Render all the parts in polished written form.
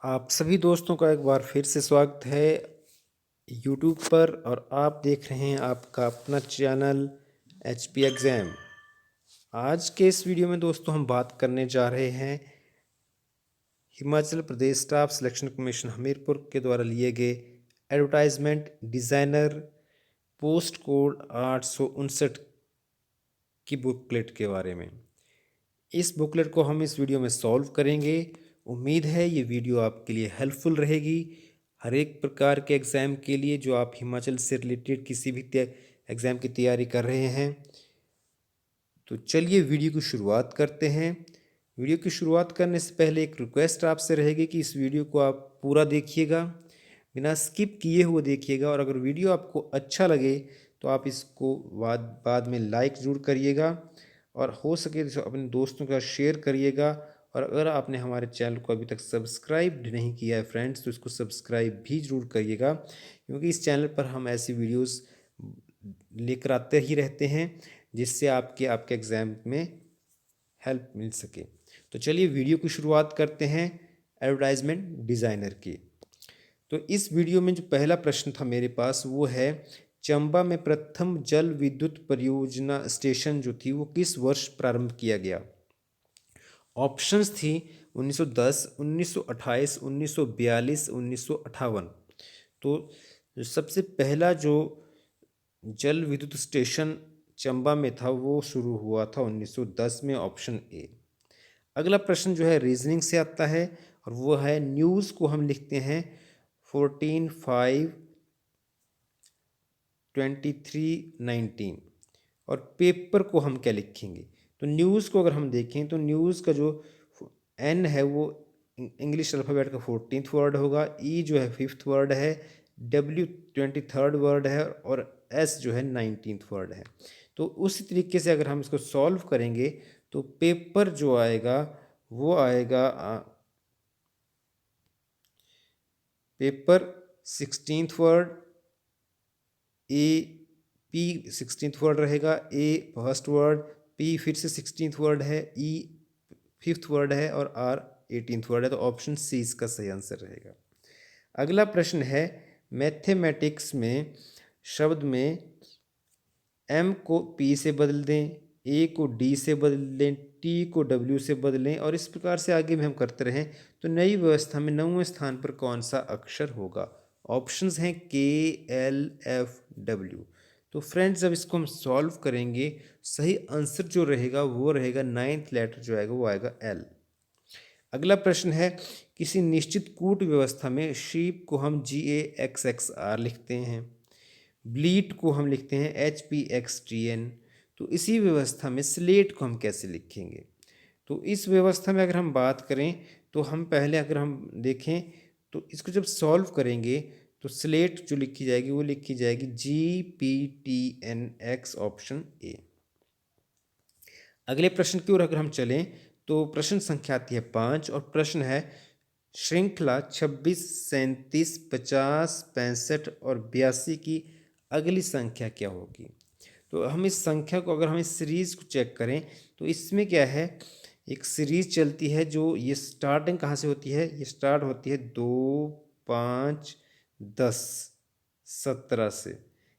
आप सभी दोस्तों का एक बार फिर से स्वागत है यूट्यूब पर और आप देख रहे हैं आपका अपना चैनल एच पी एग्ज़ाम। आज के इस वीडियो में दोस्तों हम बात करने जा रहे हैं Himachal Pradesh staff selection commission Hamirpur के द्वारा लिए गए एडवर्टाइजमेंट डिज़ाइनर पोस्ट कोड 859 की बुकलेट के बारे में। इस बुकलेट को हम इस वीडियो में सॉल्व करेंगे। उम्मीद है ये वीडियो आपके लिए हेल्पफुल रहेगी हर एक प्रकार के एग्ज़ाम के लिए जो आप हिमाचल से रिलेटेड किसी भी एग्ज़ाम की तैयारी कर रहे हैं। तो चलिए वीडियो की शुरुआत करते हैं। वीडियो की शुरुआत करने से पहले एक रिक्वेस्ट आपसे रहेगी कि इस वीडियो को आप पूरा देखिएगा, बिना स्किप किए हुए देखिएगा और अगर वीडियो आपको अच्छा लगे तो आप इसको बाद में लाइक ज़रूर करिएगा और हो सके तो अपने दोस्तों का शेयर करिएगा। और अगर आपने हमारे चैनल को अभी तक सब्सक्राइब नहीं किया है फ्रेंड्स तो इसको सब्सक्राइब भी ज़रूर करिएगा, क्योंकि इस चैनल पर हम ऐसी वीडियोस लेकर आते ही रहते हैं जिससे आपके एग्ज़ाम में हेल्प मिल सके। तो चलिए वीडियो की शुरुआत करते हैं एडवर्टाइजमेंट डिज़ाइनर की। तो इस वीडियो में जो पहला प्रश्न था मेरे पास वो है, चंबा में प्रथम जल विद्युत परियोजना स्टेशन जो थी वो किस वर्ष प्रारंभ किया गया। ऑप्शंस थी 1910, 1928, 1942, 1958। तो सबसे पहला जो जल विद्युत स्टेशन चंबा में था वो शुरू हुआ था 1910 में, ऑप्शन ए। अगला प्रश्न जो है रीजनिंग से आता है और वो है, न्यूज़ को हम लिखते हैं 14/5/23/19 और पेपर को हम क्या लिखेंगे। तो न्यूज़ को अगर हम देखें तो न्यूज़ का जो एन है वो इंग्लिश अल्फ़ाबेट का 14th वर्ड होगा, ई जो है 5th वर्ड है, डब्ल्यू 23rd वर्ड है और एस जो है 19th वर्ड है। तो उसी तरीके से अगर हम इसको सॉल्व करेंगे तो पेपर जो आएगा वो आएगा paper 16th word, A P 16th word रहेगा, ए फर्स्ट वर्ड, पी फिर से 16th वर्ड है, ई 5th वर्ड है और आर 18th वर्ड है। तो ऑप्शन सी इसका सही आंसर रहेगा। अगला प्रश्न है, मैथमेटिक्स में शब्द में एम को पी से बदल दें, ए को डी से बदल दें, टी को डब्ल्यू से बदलें और इस प्रकार से आगे भी हम करते रहें तो नई व्यवस्था में 9वें स्थान पर कौन सा अक्षर होगा। ऑप्शंस हैं के, एल, एफ, डब्ल्यू। तो फ्रेंड्स जब इसको हम सॉल्व करेंगे सही आंसर जो रहेगा वो रहेगा 9th लेटर जो आएगा वो आएगा एल। अगला प्रश्न है, किसी निश्चित कूट व्यवस्था में शीप को हम GAXXR लिखते हैं, ब्लीट को हम लिखते हैं HPXTN। तो इसी व्यवस्था में स्लेट को हम कैसे लिखेंगे। तो इस व्यवस्था में अगर हम बात करें तो हम पहले अगर हम देखें तो इसको जब सॉल्व करेंगे तो स्लेट जो लिखी जाएगी वो लिखी जाएगी GPTNX, ऑप्शन ए। अगले प्रश्न की ओर अगर हम चलें तो प्रश्न संख्या आती है 5 और प्रश्न है, श्रृंखला 26, 37, 50, 65 और 82 की अगली संख्या क्या होगी। तो हम इस संख्या को अगर हम इस सीरीज़ को चेक करें तो इसमें क्या है, एक सीरीज़ चलती है जो ये स्टार्टिंग कहाँ से होती है, ये स्टार्ट होती है 2, 5, 10, 17 से।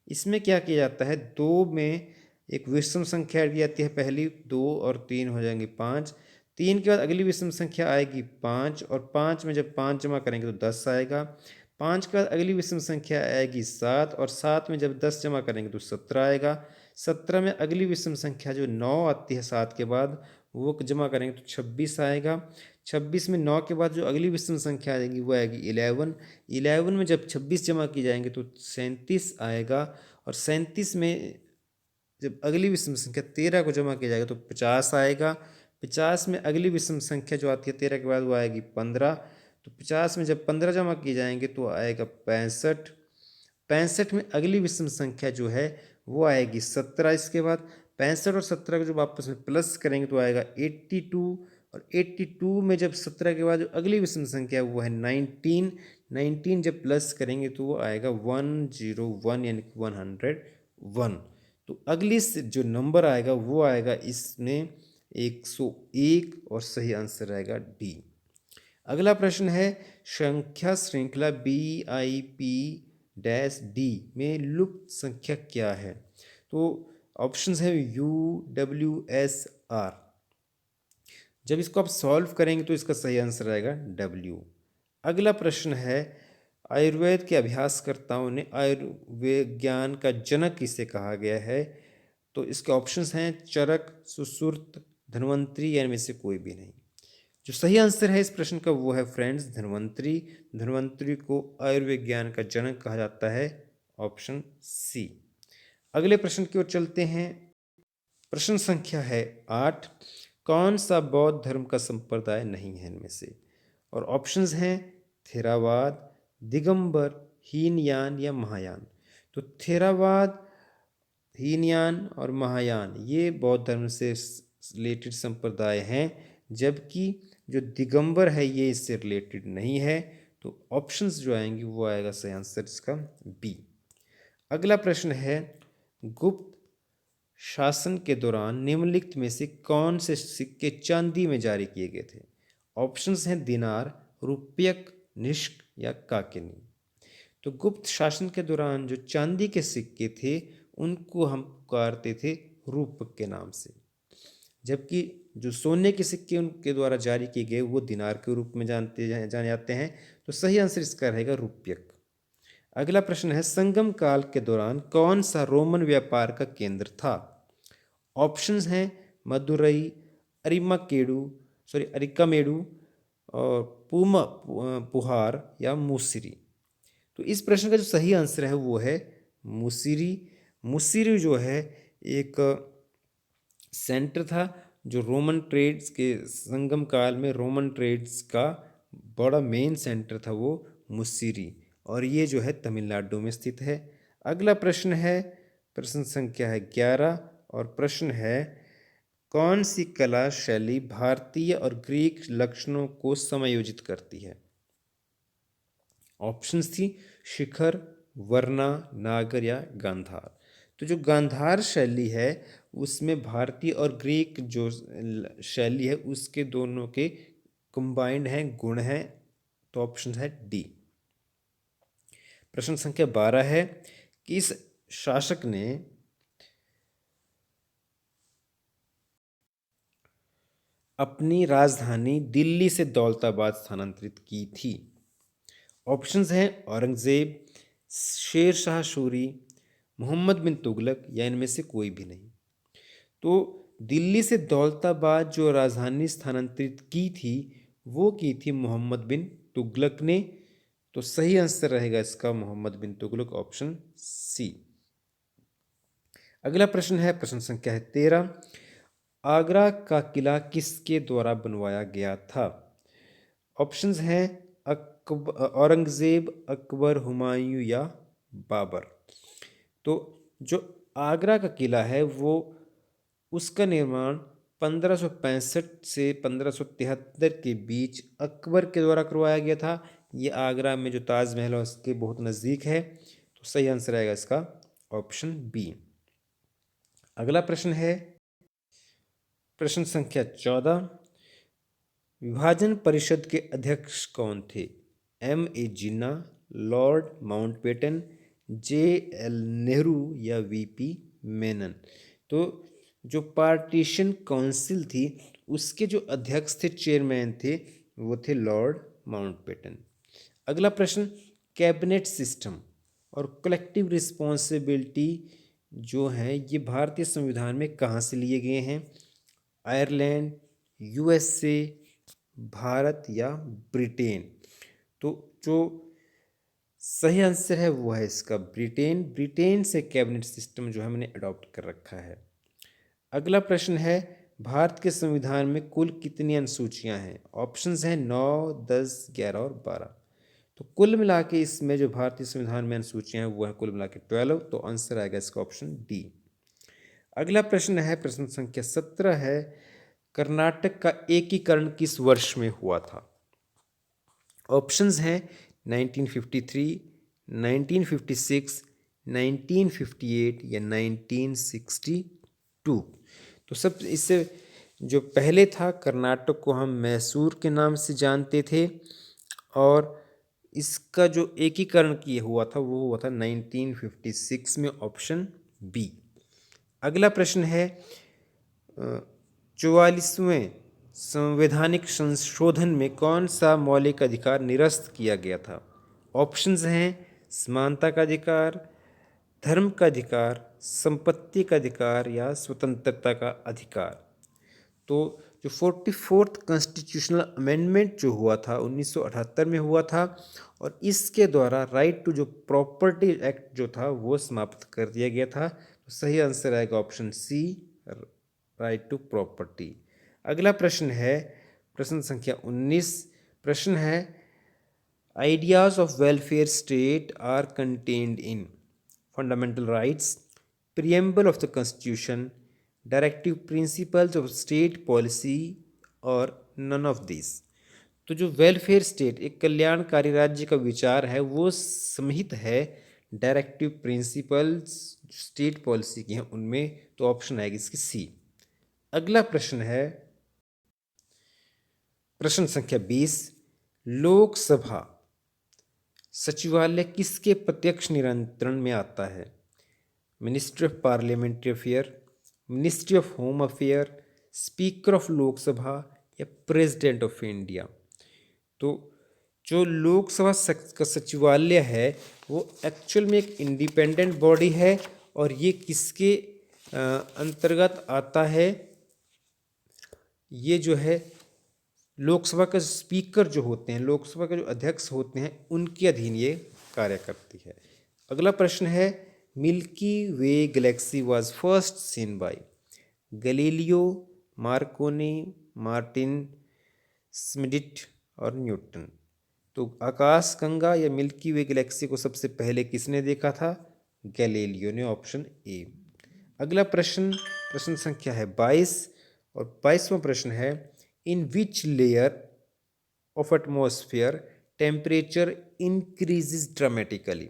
इसमें क्या किया जाता है, 2 में एक विषम संख्या ऐड की जाती है, पहली 2 और 3 हो जाएंगे 5, 3 के बाद अगली विषम संख्या आएगी 5 और 5 में जब 5 जमा करेंगे तो 10 आएगा, 5 के बाद अगली विषम संख्या आएगी 7 और 7 में जब 10 जमा करेंगे तो 17 आएगा, 17 में अगली विषम संख्या जो 9 आती है 7 के बाद वो जमा करेंगे तो 26 आएगा, 26 में 9 के बाद जो अगली विषम संख्या आएगी वो आएगी 11, 11 में जब 26 जमा की जाएंगे तो 37 आएगा और 37 में जब अगली विषम संख्या 13 को जमा किया जाएगा तो 50 आएगा, 50 में अगली विषम संख्या जो आती है 13 के बाद वो आएगी 15, तो 50 में जब 15 जमा किए जाएंगे तो आएगा 65, 65 में अगली विषम संख्या जो है वो आएगी 17, इसके बाद 65 और 17 को जब आपस में प्लस करेंगे तो आएगा 82 और 82 में जब 17 के बाद जो अगली विषम संख्या वो है 19, 19 जब प्लस करेंगे तो वो आएगा 101 यानी कि 101। तो अगली जो नंबर आएगा वो आएगा इसमें 101 और सही आंसर आएगा डी। अगला प्रश्न है संख्या श्रृंखला BIP-D में लुप्त संख्या क्या है? तो ऑप्शंस है UWSR। जब इसको आप सॉल्व करेंगे तो इसका सही आंसर आएगा W। अगला प्रश्न है आयुर्वेद के अभ्यासकर्ताओं ने आयुर्विज्ञान का जनक किसे कहा गया है? तो इसके ऑप्शंस हैं चरक, सुश्रुत, धन्वंतरी या इनमें से कोई भी नहीं। जो सही आंसर है इस प्रश्न का वो है फ्रेंड्स धन्वंतरी। धन्वंतरी को आयुर्विज्ञान का जनक कहा जाता है, ऑप्शन सी। अगले प्रश्न की ओर चलते हैं। प्रश्न संख्या है 8। कौन सा बौद्ध धर्म का संप्रदाय नहीं है इनमें से? और ऑप्शंस हैं थेरावाद, दिगंबर, हीनयान या महायान। तो थेरावाद, हीनयान और महायान ये बौद्ध धर्म से रिलेटेड संप्रदाय हैं, जबकि जो दिगंबर है ये इससे रिलेटेड नहीं है। तो ऑप्शंस जो आएंगे वो आएगा सही आंसर इसका बी। अगला प्रश्न है गुप्त शासन के दौरान निम्नलिखित में से कौन से सिक्के चांदी में जारी किए गए थे? ऑप्शंस हैं दिनार, रुपयक, निष्क या काकिनी। तो गुप्त शासन के दौरान जो चांदी के सिक्के थे उनको हम पुकारते थे रूपक के नाम से, जबकि जो सोने के सिक्के उनके द्वारा जारी किए गए वो दिनार के रूप में जाने जाते हैं। तो सही आंसर इसका रहेगा रुपयक। अगला प्रश्न है संगम काल के दौरान कौन सा रोमन व्यापार का केंद्र था? ऑप्शंस हैं मदुरई, अरिकामेडू और पुहार या मुसिरी। तो इस प्रश्न का जो सही आंसर है वो है मुसिरी। मुसिरी जो है एक सेंटर था जो रोमन ट्रेड्स के संगम काल में रोमन ट्रेड्स का बड़ा मेन सेंटर था वो मुसिरी, और ये जो है तमिलनाडु में स्थित है। अगला प्रश्न है प्रश्न संख्या है 11 और प्रश्न है कौन सी कला शैली भारतीय और ग्रीक लक्षणों को समायोजित करती है? ऑप्शंस थी शिखर, वर्णा, नागर या गांधार। तो जो गांधार शैली है उसमें भारतीय और ग्रीक जो शैली है उसके दोनों के कंबाइंड हैं गुण हैं। तो ऑप्शन है डी। प्रश्न संख्या 12 है किस शासक ने अपनी राजधानी दिल्ली से दौलताबाद स्थानांतरित की थी? ऑप्शंस हैं औरंगजेब, शेर शाह सूरी, मोहम्मद बिन तुगलक या इनमें से कोई भी नहीं। तो दिल्ली से दौलताबाद जो राजधानी स्थानांतरित की थी वो की थी मोहम्मद बिन तुगलक ने। तो सही आंसर रहेगा इसका मोहम्मद बिन तुगलक, ऑप्शन सी। अगला प्रश्न है प्रश्न संख्या है 13। आगरा का किला किसके द्वारा बनवाया गया था? ऑप्शंस हैं औरंगजेब, अकबर, हुमायूं या बाबर। तो जो आगरा का किला है वो उसका निर्माण 1565 से 1573 के बीच अकबर के द्वारा करवाया गया था। ये आगरा में जो ताजमहल है उसके बहुत नज़दीक है। तो सही आंसर आएगा इसका ऑप्शन बी। अगला प्रश्न है प्रश्न संख्या 14। विभाजन परिषद के अध्यक्ष कौन थे? M.A. जिन्ना, लॉर्ड माउंटबेटन, J.L. नेहरू या V.P. मेनन। तो जो पार्टीशन काउंसिल थी उसके जो अध्यक्ष थे, चेयरमैन थे, वो थे लॉर्ड माउंटबेटन। अगला प्रश्न कैबिनेट सिस्टम और कलेक्टिव रिस्पॉन्सिबिलिटी जो है ये भारतीय संविधान में कहाँ से लिए गए हैं? आयरलैंड, USA, भारत या ब्रिटेन। तो जो सही आंसर है वो है इसका ब्रिटेन। ब्रिटेन से कैबिनेट सिस्टम जो है मैंने अडॉप्ट कर रखा है। अगला प्रश्न है भारत के संविधान में कुल कितनी अनुसूचियां हैं? ऑप्शंस हैं 9, 10, 11 और 12। तो कुल मिला के इसमें जो भारतीय संविधान में अनुसूचियां हैं वो है कुल मिला के 12। तो आंसर आएगा इसका ऑप्शन डी। अगला प्रश्न है प्रश्न संख्या 17 है कर्नाटक का एकीकरण किस वर्ष में हुआ था? ऑप्शंस हैं 1953, 1956, 1958 या 1962। तो सब इससे जो पहले था कर्नाटक को हम मैसूर के नाम से जानते थे, और इसका जो एकीकरण किया हुआ था वो हुआ था 1956 में, ऑप्शन बी। अगला प्रश्न है 44वें संवैधानिक संशोधन में कौन सा मौलिक अधिकार निरस्त किया गया था? ऑप्शंस हैं समानता का अधिकार, धर्म का अधिकार, संपत्ति का अधिकार या स्वतंत्रता का अधिकार। तो जो 44th कॉन्स्टिट्यूशनल अमेंडमेंट जो हुआ था 1978 में हुआ था, और इसके द्वारा राइट टू जो प्रॉपर्टी एक्ट जो था वो समाप्त कर दिया गया था। तो सही आंसर आएगा option C, right to property. अगला प्रश्न है प्रश्न संख्या 19। प्रश्न है ideas of welfare state are contained in fundamental rights, preamble of the constitution, directive principles of state policy और नन ऑफ दिस। तो जो वेलफेयर स्टेट, एक कल्याणकारी राज्य का विचार है, वो समाहित है डायरेक्टिव प्रिंसिपल्स स्टेट पॉलिसी की हैं उनमें। तो ऑप्शन आएगी इसकी सी। अगला प्रश्न है प्रश्न संख्या 20। लोकसभा सचिवालय किसके प्रत्यक्ष नियंत्रण में आता है? Ministry of parliamentary affair, ministry of home affair, speaker of Lok Sabha या प्रेसिडेंट ऑफ इंडिया। तो जो लोकसभा का सचिवालय है वो एक्चुअल में एक इंडिपेंडेंट बॉडी है, और ये किसके अंतर्गत आता है? ये जो है लोकसभा का स्पीकर जो होते हैं, लोकसभा के जो अध्यक्ष होते हैं, उनके अधीन ये कार्य करती है। अगला प्रश्न है Milky Way galaxy was first seen by Galileo, Marconi, Martin, Schmidt और न्यूटन। तो आकाश गंगा या मिल्की वे गैलेक्सी को सबसे पहले किसने देखा था? गैलीलियो ने, ऑप्शन ए। अगला प्रश्न प्रश्न संख्या है 22, और 22वां प्रश्न है in which layer of atmosphere temperature increases dramatically?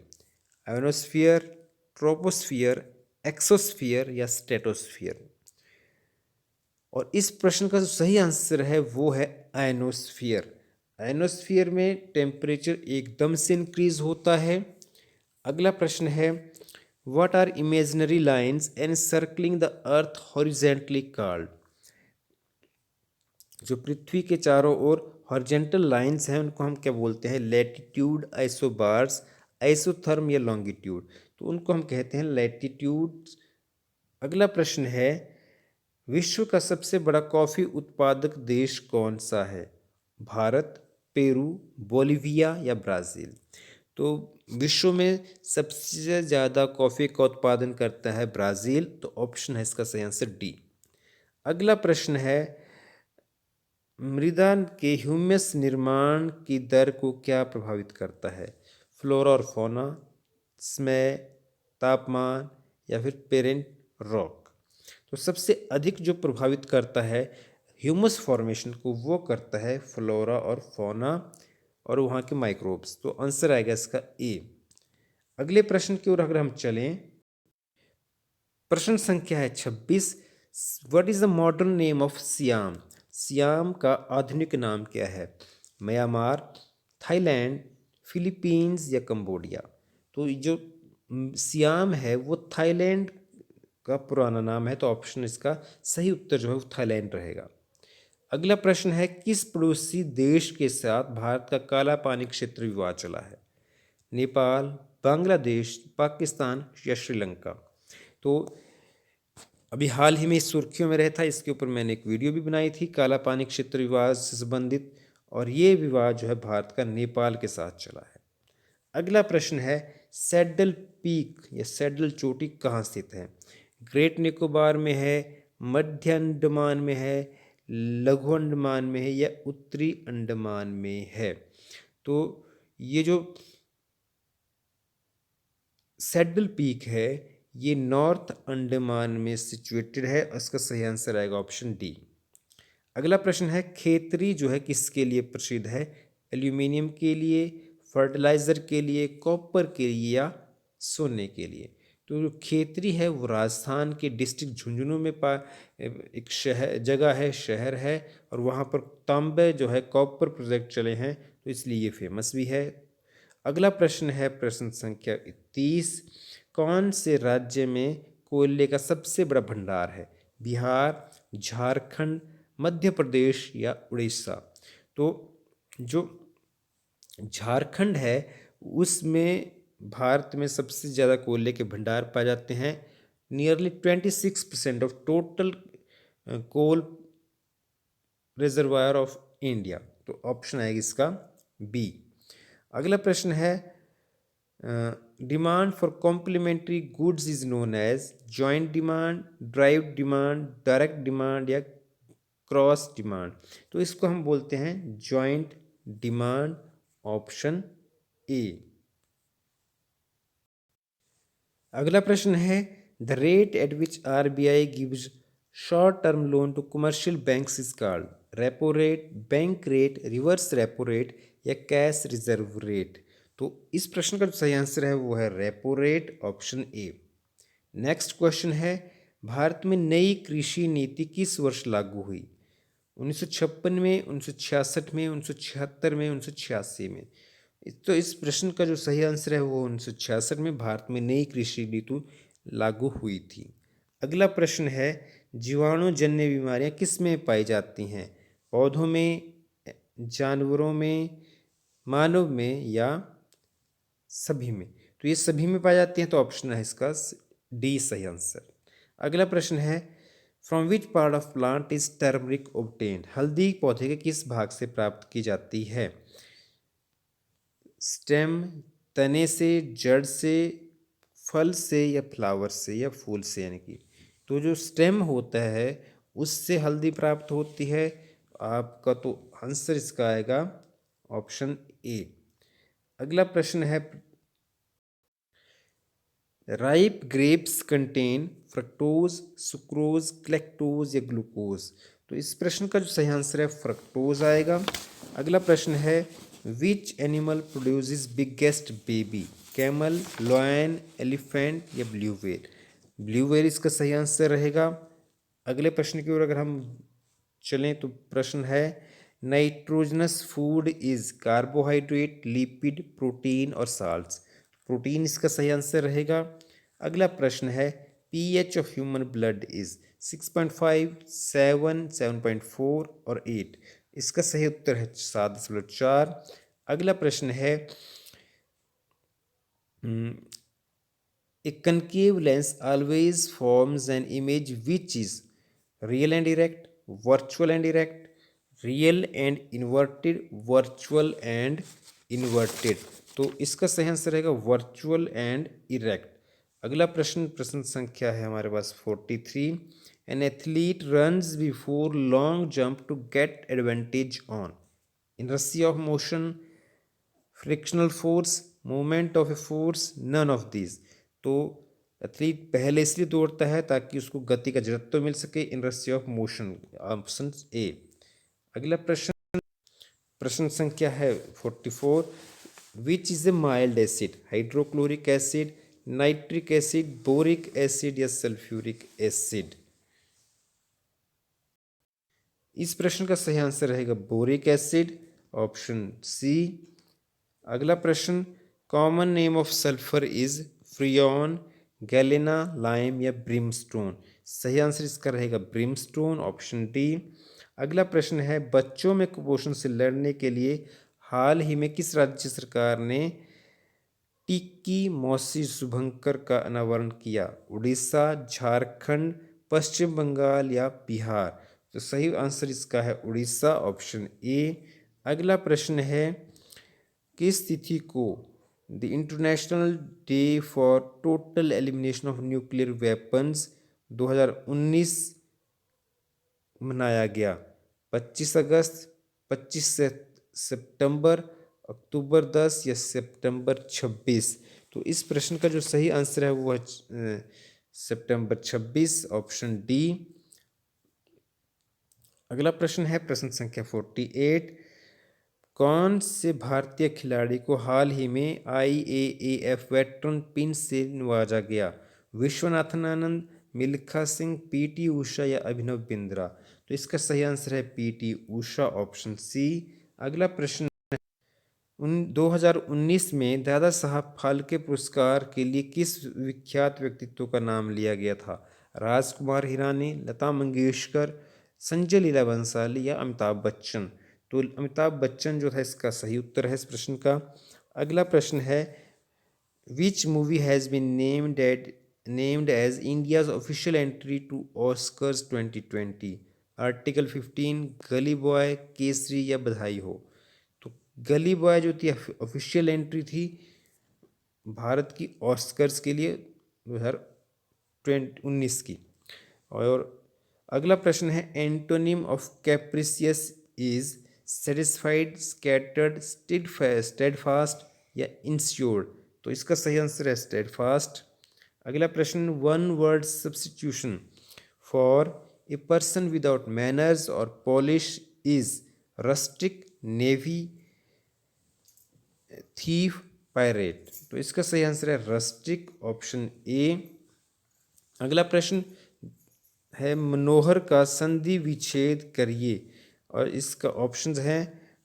Ionosphere, troposphere, exosphere या स्ट्रेटोस्फियर। और इस प्रश्न का जो सही आंसर है वो है आयनोस्फीयर। आयनोस्फीयर में टेम्परेचर एकदम से इंक्रीज होता है। अगला प्रश्न है what are imaginary lines encircling the earth horizontally called? जो पृथ्वी के चारों ओर हॉरिजेंटल लाइंस हैं उनको हम क्या बोलते हैं? लैटिट्यूड, आइसोबार्स, आइसोथर्म या लॉन्गिट्यूड। तो उनको हम कहते हैं लैटिट्यूड। अगला प्रश्न है विश्व का सबसे बड़ा कॉफ़ी उत्पादक देश कौन सा है? भारत, पेरू, बोलिविया या ब्राज़ील। तो विश्व में सबसे ज़्यादा कॉफ़ी का उत्पादन करता है ब्राज़ील। तो ऑप्शन है इसका सही आंसर डी। अगला प्रश्न है मृदा के ह्यूमस निर्माण की दर को क्या प्रभावित करता है? फ्लोरा और फौना, समय, तापमान या फिर पेरेंट रॉक। तो सबसे अधिक जो प्रभावित करता है ह्यूमस फॉर्मेशन को वो करता है फ्लोरा और फौना और वहाँ के माइक्रोब्स। तो आंसर आएगा इसका ए। अगले प्रश्न की ओर अगर हम चलें, प्रश्न संख्या है 26। What is the modern name of SIAM? SIAM का आधुनिक नाम क्या है? म्यांमार, थाईलैंड, फिलीपींस या कंबोडिया। तो जो सियाम है वो थाईलैंड का पुराना नाम है। तो ऑप्शन इसका सही उत्तर जो है वो थाईलैंड रहेगा। अगला प्रश्न है किस पड़ोसी देश के साथ भारत का काला पानी क्षेत्र विवाद चला है? नेपाल, बांग्लादेश, पाकिस्तान या श्रीलंका। तो अभी हाल ही में इस सुर्खियों में रहता, इसके ऊपर मैंने एक वीडियो भी बनाई थी काला पानी क्षेत्र विवाद से संबंधित, और ये विवाद जो है भारत का नेपाल के साथ चला है। अगला प्रश्न है सैडल पीक या सैडल चोटी कहाँ स्थित है? ग्रेट निकोबार में है, मध्य अंडमान में है, लघु अंडमान में है या उत्तरी अंडमान में है। तो ये जो सैडल पीक है ये नॉर्थ अंडमान में सिचुएटेड है। इसका सही आंसर आएगा ऑप्शन डी। अगला प्रश्न है खेतरी जो है किसके लिए प्रसिद्ध है? एल्यूमिनियम के लिए, फर्टिलाइज़र के लिए, कॉपर के लिए या सोने के लिए। तो जो खेतरी है वो राजस्थान के डिस्ट्रिक्ट झुंझुनू में एक शहर है और वहाँ पर तांबे जो है कॉपर प्रोजेक्ट चले हैं, तो इसलिए ये फेमस भी है। अगला प्रश्न है प्रश्न संख्या 30। कौन से राज्य में कोयले का सबसे बड़ा भंडार है? बिहार, झारखंड, मध्य प्रदेश या उड़ीसा? तो जो झारखंड है उसमें भारत में सबसे ज़्यादा कोयले के भंडार पाए जाते हैं। Nearly 26% of total coal reservoir of India. तो ऑप्शन आएगा इसका बी। अगला प्रश्न है demand for complementary goods is known as joint demand, derived demand, direct demand या क्रॉस डिमांड? तो इसको हम बोलते हैं जॉइंट डिमांड, ऑप्शन ए। अगला प्रश्न है the rate at which RBI gives short term loan to commercial banks is called repo rate, bank rate, reverse repo rate या कैश रिजर्व रेट? तो इस प्रश्न का जो सही आंसर है वो है repo rate, option A. Next question है भारत में नई कृषि नीति किस वर्ष लागू हुई? 1956 में, 1966 में, 1976 में, 1986 में? तो इस प्रश्न का जो सही आंसर है वो 1966 में भारत में नई कृषि नीति लागू हुई थी। अगला प्रश्न है जीवाणु जन्य बीमारियां किस में पाई जाती हैं? पौधों में, जानवरों में, मानव में या सभी में? तो ये सभी में पाई जाती हैं, तो ऑप्शन है इसका डी सही आंसर। अगला प्रश्न है from which part of plant is turmeric obtained? हल्दी पौधे के किस भाग से प्राप्त की जाती है? स्टेम, तने से, जड़ से, फल से या फ्लावर से या फूल से? यानी कि तो जो स्टेम होता है उससे हल्दी प्राप्त होती है। आपका तो आंसर इसका आएगा ऑप्शन ए। अगला प्रश्न है ripe grapes contain fructose, sucrose, lactose या ग्लूकोज? तो इस प्रश्न का जो सही आंसर है फ्रक्टोज आएगा। अगला प्रश्न है which animal produces biggest baby? Camel, lion, elephant या ब्लू व्हेल? ब्लू व्हेल इसका सही आंसर रहेगा। अगले प्रश्न की ओर अगर हम चलें तो प्रश्न है nitrogenous food is carbohydrate, lipid, protein और साल्ट्स? प्रोटीन इसका सही आंसर रहेगा। अगला प्रश्न है pH of human blood is 6.5, 7, 7.4 और 8? इसका सही उत्तर है 7.4। अगला प्रश्न है ए concave lens always forms an image which is real and erect, virtual and erect, real and inverted, virtual and inverted? तो इसका सही आंसर रहेगा वर्चुअल एंड इरेक्ट। अगला प्रश्न प्रश्न संख्या है हमारे पास 43। An athlete runs before long jump to get advantage on inertia of motion, frictional force, moment of a force, none of this? तो एथलीट पहले इसलिए दौड़ता है ताकि उसको गति का जड़त्व मिल सके, inertia of motion, option A. अगला प्रश्न संख्या है 44। Which is a mild acid? Hydrochloric acid, nitric acid, boric acid या सल्फ्यूरिक एसिड? इस प्रश्न का सही आंसर रहेगा बोरिक एसिड, ऑप्शन सी। अगला प्रश्न common name of sulphur is freon, galena, lime या ब्रिमस्टोन? सही आंसर इसका रहेगा ब्रिमस्टोन, ऑप्शन डी। अगला प्रश्न है बच्चों में कुपोषण से लड़ने के लिए हाल ही में किस राज्य सरकार ने टिक्की मौसी शुभंकर का अनावरण किया? उड़ीसा, झारखंड, पश्चिम बंगाल या बिहार? तो सही आंसर इसका है उड़ीसा, ऑप्शन ए। अगला प्रश्न है किस तिथि को the international day for total elimination of nuclear weapons 2019 मनाया गया? 25 अगस्त, 25 सितंबर, अक्टूबर 10 या सितंबर 26? तो इस प्रश्न का जो सही आंसर है वो है सितंबर 26, ऑप्शन डी। अगला प्रश्न है प्रश्न संख्या 48। कौन से भारतीय खिलाड़ी को हाल ही में IAAF वेटरन पिन से नवाजा गया? विश्वनाथन आनंद, मिल्खा सिंह, पीटी उषा या अभिनव बिंद्रा। तो इसका सही आंसर है पीटी उषा, ऑप्शन सी। अगला प्रश्न, 2019 में दादा साहब फाल्के पुरस्कार के लिए किस विख्यात व्यक्तित्व का नाम लिया गया था? राजकुमार हिरानी, लता मंगेशकर, संजय लीला भंसाली या अमिताभ बच्चन। तो अमिताभ बच्चन जो था इसका सही उत्तर है इस प्रश्न का। अगला प्रश्न है, which movie has been named as India's official entry to Oscars 2020? Article 15, Gully boy, Kesari या बधाई हो। तो गली बॉय जो थी ऑफिशियल एंट्री थी भारत की ऑस्कर्स के लिए 2019 की। और अगला प्रश्न है, antonym of capricious is satisfied, scattered, steadfast या इंश्योर्ड। तो इसका सही आंसर है स्टेडफास्ट। अगला प्रश्न, one word substitution for a person without manners और polish is rustic, navy, thief, pirate. तो इसका सही आंसर है रस्टिक, ऑप्शन ए। अगला प्रश्न है, मनोहर का संधि विच्छेद करिए। और इसका ऑप्शंस हैं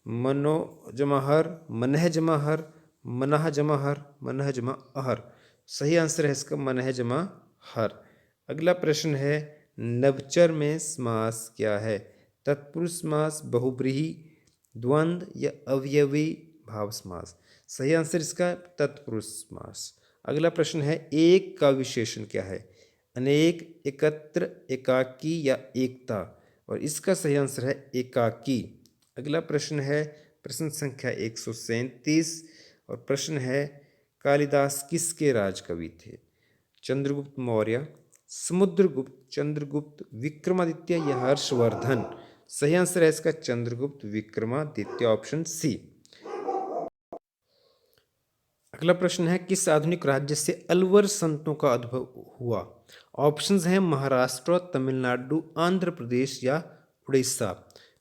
मनोजमहर, मनहजमहर, मनहजमहर, मनहजमहर। सही आंसर है इसका मनहजमहर। अगला प्रश्न है, नवचर में समास क्या है? तत्पुरुष समास, बहुब्रीहि, द्वंद्व या अवयवी भाव समास। सही आंसर इसका तत्पुरुष समास। अगला प्रश्न है, एक का विशेषण क्या है? अनेक, एकत्र, एकाकी या एकता। और इसका सही आंसर है एकाकी। अगला प्रश्न है प्रश्न संख्या 137 और प्रश्न है, कालिदास किसके राजकवि थे? चंद्रगुप्त मौर्य, समुद्रगुप्त, चंद्रगुप्त, विक्रमादित्य या हर्षवर्धन। सही आंसर है इसका चंद्रगुप्त विक्रमादित्य, ऑप्शन सी। अगला प्रश्न है, किस आधुनिक राज्य से अलवर संतों का उद्भव हुआ? ऑप्शंस हैं महाराष्ट्र, तमिलनाडु, आंध्र प्रदेश या उड़ीसा।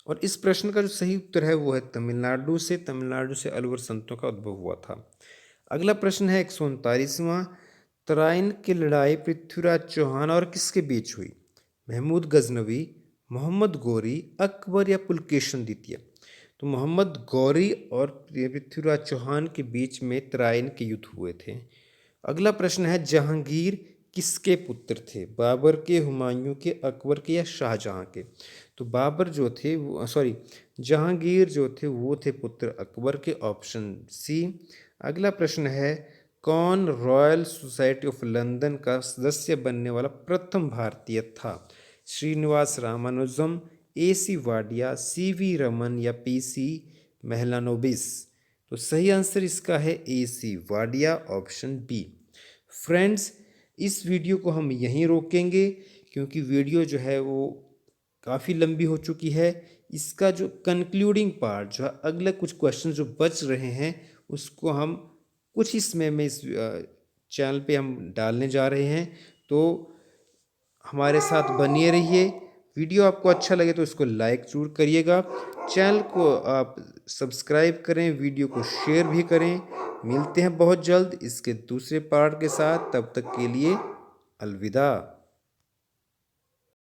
और इस प्रश्न का जो सही उत्तर है वो है तमिलनाडु से। तमिलनाडु से अलवर संतों का उद्भव हुआ था। अगला प्रश्न है 139वां, तराइन की लड़ाई पृथ्वीराज चौहान और किसके बीच हुई? महमूद गजनवी, मोहम्मद गौरी, अकबर या पुलकेशन द्वितीय। तो मोहम्मद गौरी और पृथ्वीराज चौहान के बीच में तराइन के युद्ध हुए थे। अगला प्रश्न है, जहांगीर किसके पुत्र थे? बाबर के, हुमायूं के, अकबर के या शाहजहां के। तो बाबर जो थे वो जहांगीर जो थे वो थे पुत्र अकबर के, ऑप्शन सी। अगला प्रश्न है, कौन रॉयल सोसाइटी ऑफ लंदन का सदस्य बनने वाला प्रथम भारतीय था? श्रीनिवास रामानुजम, AC वाडिया, CV रमन या PC मेहलानोबिस। तो सही आंसर इसका है AC Wadia, option B. Friends, इस वीडियो को हम यहीं रोकेंगे क्योंकि वीडियो जो है वो काफ़ी लंबी हो चुकी है। इसका जो कंक्लूडिंग पार्ट जो है, अगले कुछ क्वेश्चन जो बच रहे हैं उसको हम कुछ ही समय में इस चैनल पे हम डालने जा रहे हैं। तो हमारे साथ बनिए रहिए। वीडियो आपको अच्छा लगे तो इसको लाइक ज़रूर करिएगा। चैनल को आप सब्सक्राइब करें, वीडियो को शेयर भी करें। मिलते हैं बहुत जल्द इसके दूसरे पार्ट के साथ। तब तक के लिए अलविदा।